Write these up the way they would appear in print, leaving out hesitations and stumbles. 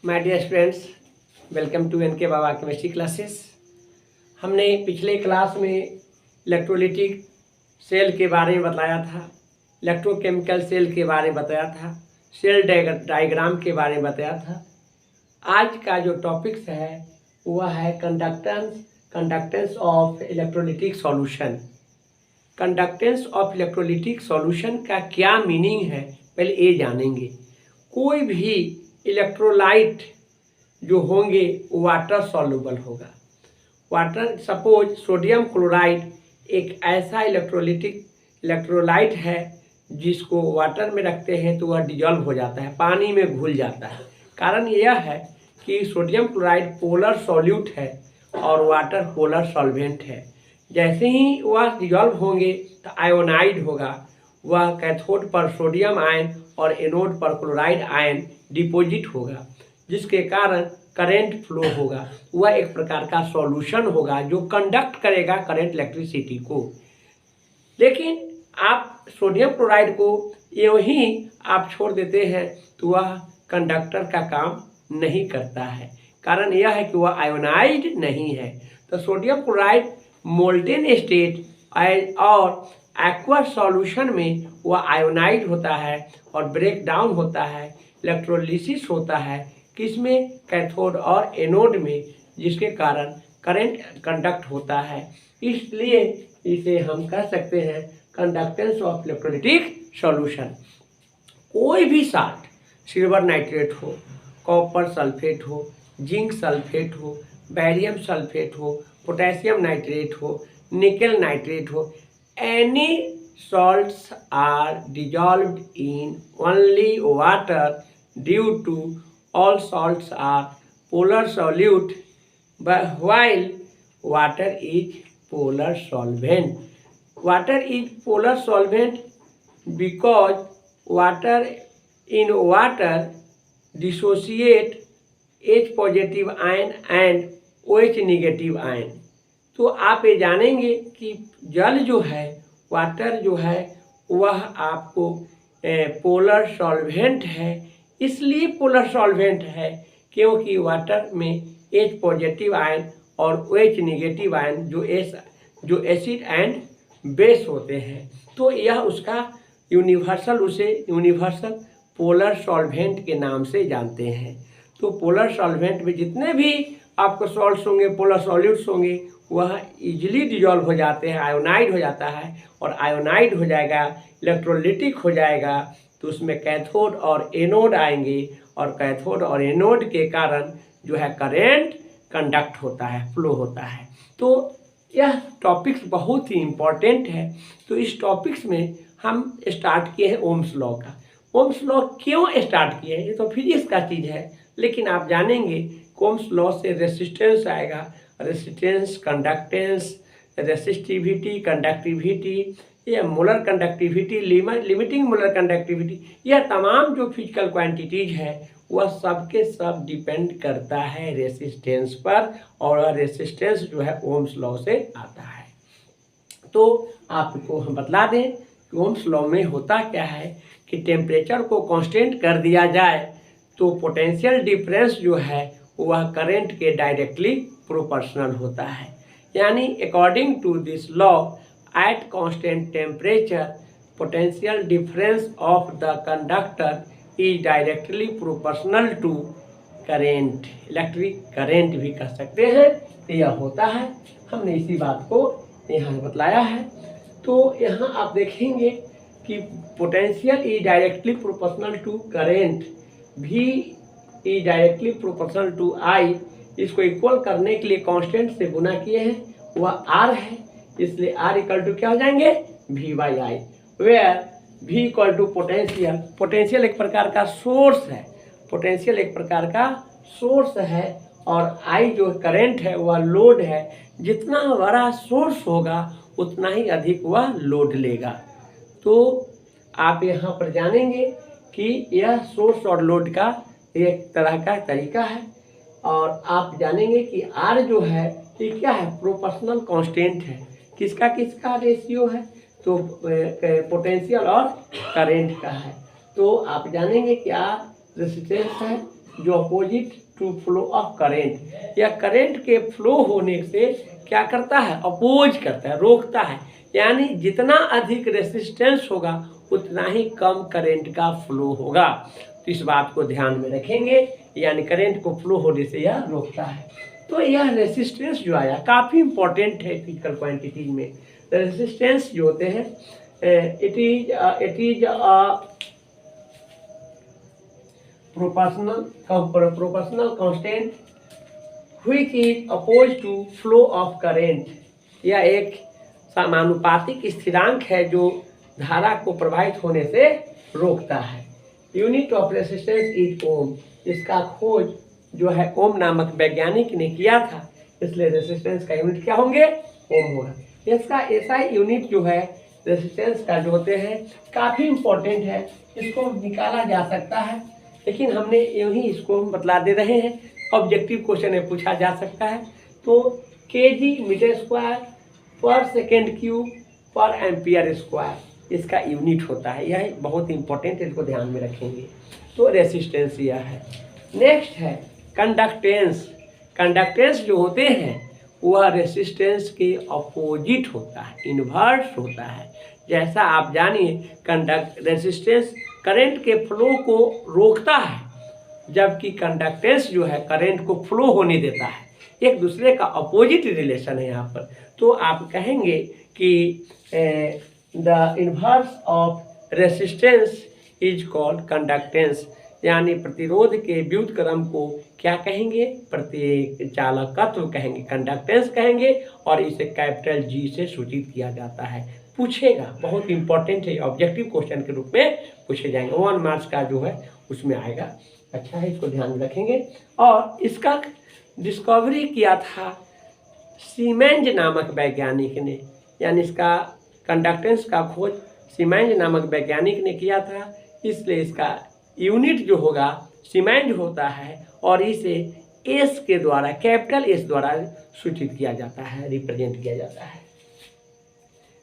My dear students, welcome to N K Baba chemistry classes. हमने पिछले class में electrolytic cell के बारे में बताया था, इलेक्ट्रोकेमिकल सेल के बारे में बताया था, सेल डायग्राम के बारे में बताया था। आज का जो टॉपिक्स है वह है conductance of electrolytic solution. Conductance of electrolytic solution का क्या मीनिंग है, पहले ये जानेंगे। कोई भी इलेक्ट्रोलाइट जो होंगे वाटर सॉल्युबल होगा। वाटर, सपोज सोडियम क्लोराइड एक ऐसा इलेक्ट्रोलाइट है जिसको वाटर में रखते हैं तो वह डिजॉल्व हो जाता है, पानी में घुल जाता है। कारण यह है कि सोडियम क्लोराइड पोलर सॉल्यूट है और वाटर पोलर सॉल्वेंट है। जैसे ही वह डिजॉल्व होंगे तो आयोनाइड होगा, वह कैथोड पर सोडियम आयन और एनोड पर क्लोराइड आयन डिपॉजिट होगा, जिसके कारण करंट फ्लो होगा। वह एक प्रकार का सॉल्यूशन होगा जो कंडक्ट करेगा करंट इलेक्ट्रिसिटी को। लेकिन आप सोडियम क्लोराइड को यूं ही आप छोड़ देते हैं तो वह कंडक्टर का काम नहीं करता है। कारण यह है कि वह आयोनाइड नहीं है। तो सोडियम क्लोराइड मोल्टेन स्टेट और एक्वस सॉल्यूशन में वह आयोनाइड होता है और ब्रेक डाउन होता है, इलेक्ट्रोलिसिस होता है, किसमें, कैथोड और एनोड में, जिसके कारण करंट कंडक्ट होता है। इसलिए इसे हम कह सकते हैं कंडक्टेंस ऑफ इलेक्ट्रोलिटिक सॉल्यूशन। कोई भी साल्ट, सिल्वर नाइट्रेट हो, कॉपर सल्फेट हो, जिंक सल्फेट हो, बैरियम सल्फेट हो, पोटेशियम नाइट्रेट हो, निकल नाइट्रेट हो, any salts are dissolved in only water due to all salts are polar solute, but while water is polar solvent. Water is polar solvent because water dissociate H positive ion and OH negative ion. तो आप ये जानेंगे कि जल जो है, water जो है, वह आपको पोलर सॉल्वेंट है। इसलिए पोलर सॉल्वेंट है क्योंकि वाटर में H पॉजिटिव आयन और OH नेगेटिव आयन जो एसिड एंड बेस होते हैं, तो यह उसका यूनिवर्सल पोलर सॉल्वेंट के नाम से जानते हैं। तो पोलर सॉल्वेंट में जितने भी आपको सॉल्ट्स होंगे, पोलर सॉल्यूट्स होंगे, वह इजीली डिजॉल्व हो जाते हैं, आयोनाइड हो जाता है। और आयोनाइड हो जाएगा, इलेक्ट्रोलिटिक हो जाएगा, तो उसमें कैथोड और एनोड आएंगे और कैथोड और एनोड के कारण जो है करंट कंडक्ट होता है, फ्लो होता है। तो यह टॉपिक्स बहुत ही इम्पॉर्टेंट है। तो इस टॉपिक्स में हम स्टार्ट किए हैं ओम्स लॉ का। ओम्स लॉ क्यों स्टार्ट किए हैं, ये तो फिजिक्स का चीज़ है, लेकिन आप जानेंगे ओम्स लॉ से रेसिस्टेंस आएगा, रेसिस्टेंस, कंडक्टेंस, रेसिस्टिविटी, कंडक्टिविटी, यह molar conductivity, limiting molar conductivity, यह तमाम जो फिजिकल क्वांटिटीज है वह सब के सब डिपेंड करता है रेसिस्टेंस पर, और रेसिस्टेंस जो है ओम्स लॉ से आता है। तो आपको हम बतला दें कि ओम्स लॉ में होता क्या है कि टेम्परेचर को कांस्टेंट कर दिया जाए तो पोटेंशियल डिफरेंस जो है वह करंट के डायरेक्टली प्रोपोर्शनल होता है। यानी according to this law, at constant temperature potential difference of the conductor is directly proportional to current. Electric current भी कह सकते हैं, यह होता है। हमने इसी बात को यहाँ बतलाया है। तो यहाँ आप देखेंगे कि potential is directly proportional to current, V is directly proportional to I. इसको इक्वल करने के लिए कांस्टेंट से गुना किए हैं, वह आर है, इसलिए आर इक्वल टू क्या हो जाएंगे, V by I, where V equal to potential. Potential एक प्रकार का सोर्स है, पोटेंशियल एक प्रकार का सोर्स है, और आई जो करंट है वह लोड है। जितना बड़ा सोर्स होगा उतना ही अधिक वह लोड लेगा। तो आप यहाँ पर जानेंगे कि यह सोर्स और लोड का एक तरह का तरीका है। और आप जानेंगे कि आर जो है ये क्या है, प्रोपोर्शनल कांस्टेंट है। किसका किसका रेशियो है, तो पोटेंशियल और करंट का है। तो आप जानेंगे कि आर रेजिस्टेंस है, जो opposite to flow of current, या करंट के फ्लो होने से क्या करता है, अपोज करता है, रोकता है। यानी जितना अधिक रेसिस्टेंस होगा उतना ही कम करंट का फ्लो होगा। तो इस बात को ध्यान में रखेंगे, यानी करंट को फ्लो होने से यह रोकता है। तो यह रेसिस्टेंस जो आया काफ़ी इंपॉर्टेंट है फिजिकल क्वांटिटीज में। रेसिस्टेंस जो होते हैं it is proportional constant which is opposed to flow of current। यह एक समानुपातिक स्थिरांक है जो धारा को प्रभावित होने से रोकता है। यूनिट ऑफ रेसिस्टेंस इज ओम। इसका खोज जो है ओम नामक वैज्ञानिक ने किया था, इसलिए रेसिस्टेंस का यूनिट क्या होंगे, ओम होगा। इसका ऐसा यूनिट जो है रेसिस्टेंस का जो होते हैं काफ़ी इंपॉर्टेंट है, इसको निकाला जा सकता है, लेकिन हमने यूँ ही इसको बतला दे रहे हैं। ऑब्जेक्टिव क्वेश्चन में पूछा जा सकता है। तो kg मीटर स्क्वायर पर सेकेंड क्यूब पर एम्पियर स्क्वायर इसका यूनिट होता है। यह बहुत इंपॉर्टेंट है, इसको ध्यान में रखेंगे। तो रेसिस्टेंस यह है। नेक्स्ट है कंडक्टेंस। कंडक्टेंस जो होते हैं वह रेसिस्टेंस के अपोजिट होता है, इन्वर्स होता है। जैसा आप जानिए रेसिस्टेंस करंट के फ्लो को रोकता है, जबकि कंडक्टेंस जो है करंट को फ्लो होने देता है। एक दूसरे का अपोजिट रिलेशन है यहाँ पर। तो आप कहेंगे कि the inverse of resistance is called conductance, यानी प्रतिरोध के व्युत्क्रम को क्या कहेंगे, प्रतिचालकत्व कहेंगे, कंडक्टेंस कहेंगे, और इसे कैपिटल जी से सूचित किया जाता है। पूछेगा, बहुत इंपॉर्टेंट है, ऑब्जेक्टिव क्वेश्चन के रूप में पूछे जाएंगे। 1 मार्क्स का जो है उसमें आएगा। अच्छा है, इसको ध्यान में रखेंगे। और इसका डिस्कवरी किया था सीमेंज नामक वैज्ञानिक ने, यानी इसका कंडक्टेंस का खोज सीमेंज नामक वैज्ञानिक ने किया था, इसलिए इसका यूनिट जो होगा सीमेंज होता है, और इसे एस के द्वारा, कैपिटल एस द्वारा सूचित किया जाता है, रिप्रेजेंट किया जाता है।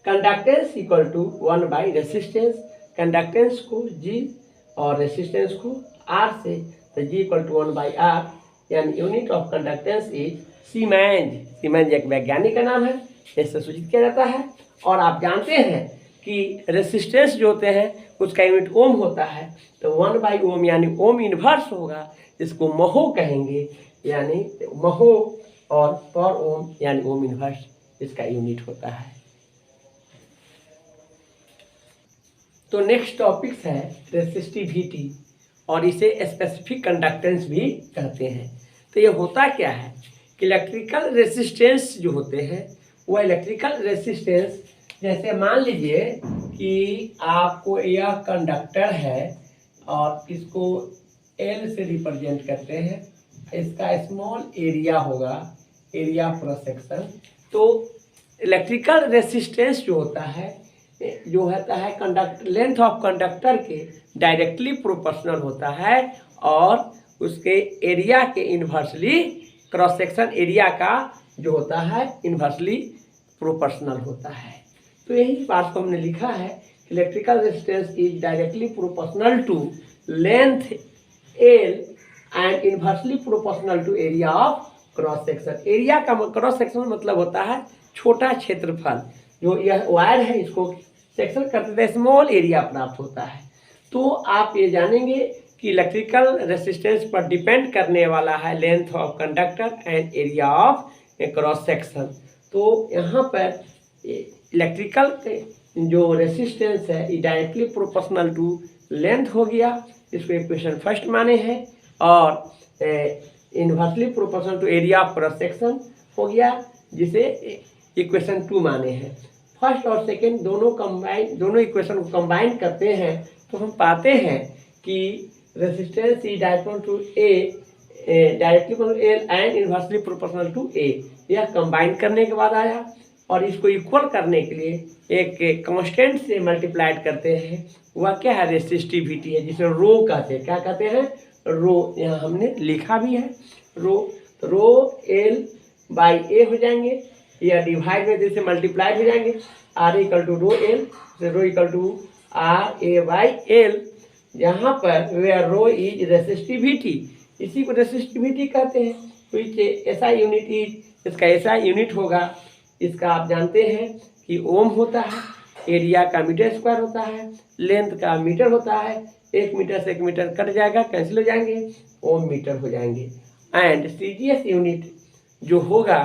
Conductance equal to 1 by resistance. Conductance को जी और रेसिस्टेंस को आर से, तो G equal to 1 by R, यानी unit of conductance is siemens. Siemens एक वैज्ञानिक का नाम है, इससे सूचित किया जाता है। और आप जानते हैं कि रेसिस्टेंस जो होते हैं उसका यूनिट ओम होता है, तो 1 बाई ओम यानी ओम इन्वर्स होगा, इसको महो कहेंगे, यानी महो, और पर ओम यानी ओम इन्वर्स इसका यूनिट होता है। तो नेक्स्ट टॉपिक्स है रेसिस्टिविटी, और इसे स्पेसिफिक कंडक्टेंस भी कहते हैं। तो ये होता क्या है कि इलेक्ट्रिकल रेसिस्टेंस जो होते हैं वह इलेक्ट्रिकल रेसिस्टेंस, जैसे मान लीजिए कि आपको यह कंडक्टर है और इसको एल से रिप्रेजेंट करते हैं, इसका स्मॉल एरिया होगा, एरिया क्रॉस सेक्शन। तो इलेक्ट्रिकल रेसिस्टेंस जो होता है लेंथ ऑफ कंडक्टर के डायरेक्टली प्रोपोर्शनल होता है, और उसके एरिया के इन्वर्सली, क्रॉस सेक्शन एरिया का जो होता है इन्वर्सली प्रोपोर्शनल होता है। तो यही बात को हमने लिखा है, electrical resistance is directly proportional to length L and inversely proportional to area of cross section. Area का क्रॉस सेक्शन मतलब होता है छोटा क्षेत्रफल, जो यह वायर है इसको सेक्शन करते थे स्मॉल एरिया प्राप्त होता है। तो आप ये जानेंगे कि इलेक्ट्रिकल रेजिस्टेंस पर डिपेंड करने वाला है length of conductor and area of cross section. तो यहाँ पर इलेक्ट्रिकल जो रेजिस्टेंस है ये डायरेक्टली प्रोपोर्शनल टू लेंथ हो गया, इसको इक्वेशन फर्स्ट माने हैं, और inversely proportional to area of cross section हो गया, जिसे इक्वेशन 2 माने हैं। फर्स्ट और सेकेंड दोनों इक्वेशन को कंबाइन करते हैं तो हम पाते हैं कि resistance is directly to L and inversely proportional to A. यह कंबाइन करने के बाद आया, और इसको इक्वल करने के लिए एक कांस्टेंट से मल्टीप्लाइड करते हैं, वह क्या है, रेसिस्टिविटी है, जिसे रो कहते हैं। क्या कहते हैं, रो। यहाँ हमने लिखा भी है रो। तो रो एल बाई ए हो जाएंगे, या डिवाइड में जैसे मल्टीप्लाई हो जाएंगे, R equal to rho L, rho equal to R A by L, जहाँ पर वेयर रो इज रेसिस्टिविटी, इसी को रेसिस्टिविटी कहते हैं। तो ऐसा यूनिट इसका ऐसा यूनिट होगा, इसका आप जानते हैं कि ओम होता है, एरिया का मीटर स्क्वायर होता है, लेंथ का मीटर होता है, 1 मीटर से 1 मीटर कट जाएगा, कैंसिल हो जाएंगे, ओम मीटर हो जाएंगे। एंड सीजीएस यूनिट जो होगा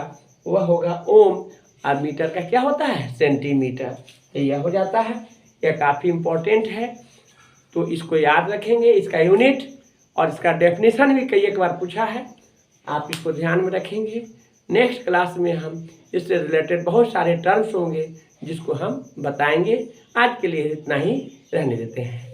वह होगा ओम, और मीटर का क्या होता है, सेंटीमीटर। यह हो जाता है, यह काफ़ी इम्पोर्टेंट है, तो इसको याद रखेंगे, इसका यूनिट और इसका डेफिनेशन भी कई एक बार पूछा है, आप इसको ध्यान में रखेंगे। नेक्स्ट क्लास में हम इससे रिलेटेड बहुत सारे टर्म्स होंगे जिसको हम बताएंगे। आज के लिए इतना ही रहने देते हैं।